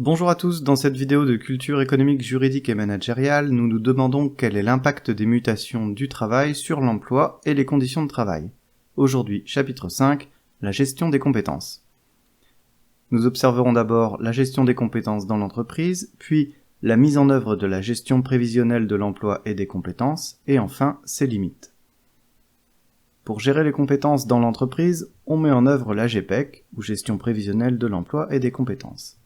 Bonjour à tous, dans cette vidéo de culture économique, juridique et managériale, nous nous demandons quel est l'impact des mutations du travail sur l'emploi et les conditions de travail. Aujourd'hui, chapitre 5, la gestion des compétences. Nous observerons d'abord la gestion des compétences dans l'entreprise, puis la mise en œuvre de la gestion prévisionnelle de l'emploi et des compétences, et enfin ses limites. Pour gérer les compétences dans l'entreprise, on met en œuvre la GPEC, ou gestion prévisionnelle de l'emploi et des compétences.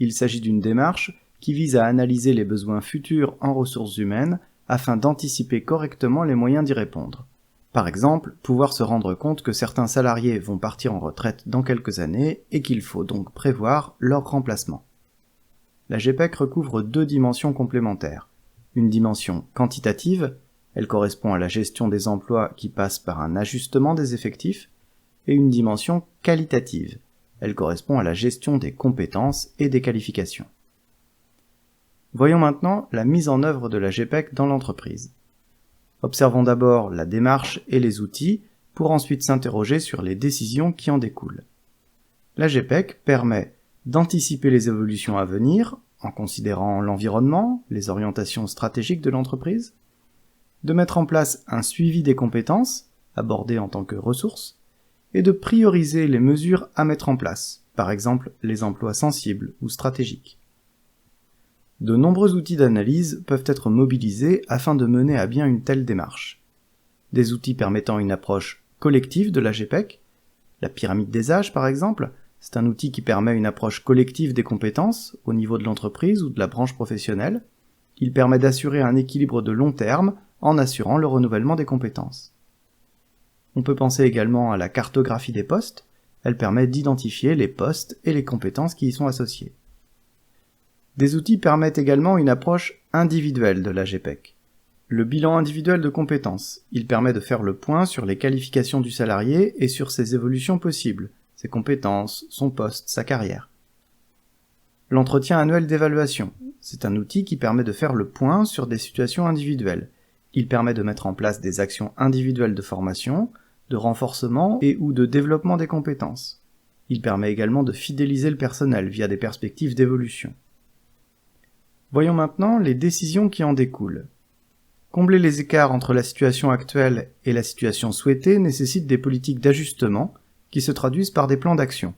Il s'agit d'une démarche qui vise à analyser les besoins futurs en ressources humaines afin d'anticiper correctement les moyens d'y répondre. Par exemple, pouvoir se rendre compte que certains salariés vont partir en retraite dans quelques années et qu'il faut donc prévoir leur remplacement. La GPEC recouvre deux dimensions complémentaires. Une dimension quantitative, elle correspond à la gestion des emplois qui passe par un ajustement des effectifs, et une dimension qualitative, elle correspond à la gestion des compétences et des qualifications. Voyons maintenant la mise en œuvre de la GPEC dans l'entreprise. Observons d'abord la démarche et les outils pour ensuite s'interroger sur les décisions qui en découlent. La GPEC permet d'anticiper les évolutions à venir en considérant l'environnement, les orientations stratégiques de l'entreprise, de mettre en place un suivi des compétences, abordées en tant que ressources, et de prioriser les mesures à mettre en place, par exemple les emplois sensibles ou stratégiques. De nombreux outils d'analyse peuvent être mobilisés afin de mener à bien une telle démarche. Des outils permettant une approche collective de la GPEC, la pyramide des âges par exemple, c'est un outil qui permet une approche collective des compétences au niveau de l'entreprise ou de la branche professionnelle. Il permet d'assurer un équilibre de long terme en assurant le renouvellement des compétences. On peut penser également à la cartographie des postes, elle permet d'identifier les postes et les compétences qui y sont associées. Des outils permettent également une approche individuelle de la GPEC. Le bilan individuel de compétences, il permet de faire le point sur les qualifications du salarié et sur ses évolutions possibles, ses compétences, son poste, sa carrière. L'entretien annuel d'évaluation, c'est un outil qui permet de faire le point sur des situations individuelles. Il permet de mettre en place des actions individuelles de formation, de renforcement et ou de développement des compétences. Il permet également de fidéliser le personnel via des perspectives d'évolution. Voyons maintenant les décisions qui en découlent. Combler les écarts entre la situation actuelle et la situation souhaitée nécessite des politiques d'ajustement qui se traduisent par des plans d'action.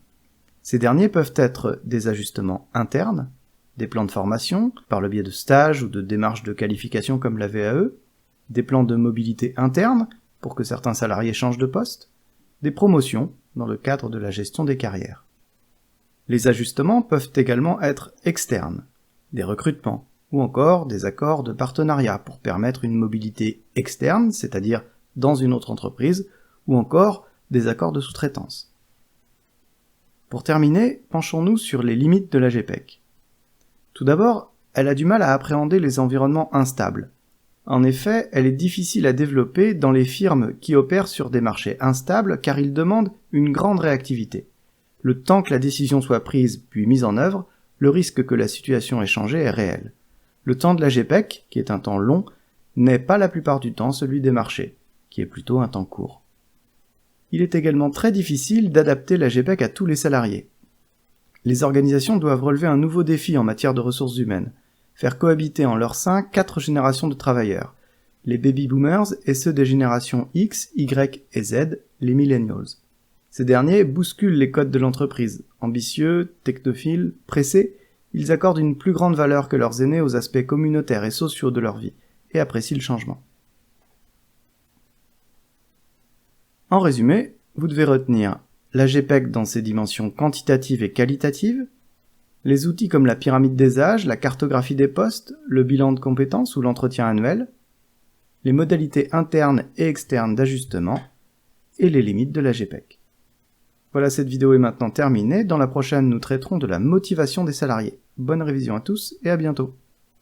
Ces derniers peuvent être des ajustements internes, des plans de formation, par le biais de stages ou de démarches de qualification comme la VAE, des plans de mobilité interne, pour que certains salariés changent de poste, des promotions, dans le cadre de la gestion des carrières. Les ajustements peuvent également être externes, des recrutements, ou encore des accords de partenariat pour permettre une mobilité externe, c'est-à-dire dans une autre entreprise, ou encore des accords de sous-traitance. Pour terminer, penchons-nous sur les limites de la GPEC. Tout d'abord, elle a du mal à appréhender les environnements instables. En effet, elle est difficile à développer dans les firmes qui opèrent sur des marchés instables car ils demandent une grande réactivité. Le temps que la décision soit prise puis mise en œuvre, le risque que la situation ait changé est réel. Le temps de la GPEC, qui est un temps long, n'est pas la plupart du temps celui des marchés, qui est plutôt un temps court. Il est également très difficile d'adapter la GPEC à tous les salariés. Les organisations doivent relever un nouveau défi en matière de ressources humaines, faire cohabiter en leur sein 4 générations de travailleurs, les baby boomers et ceux des générations X, Y et Z, les millennials. Ces derniers bousculent les codes de l'entreprise, ambitieux, technophiles, pressés, ils accordent une plus grande valeur que leurs aînés aux aspects communautaires et sociaux de leur vie, et apprécient le changement. En résumé, vous devez retenir la GPEC dans ses dimensions quantitatives et qualitatives, les outils comme la pyramide des âges, la cartographie des postes, le bilan de compétences ou l'entretien annuel, les modalités internes et externes d'ajustement, et les limites de la GPEC. Voilà, cette vidéo est maintenant terminée. Dans la prochaine, nous traiterons de la motivation des salariés. Bonne révision à tous et à bientôt.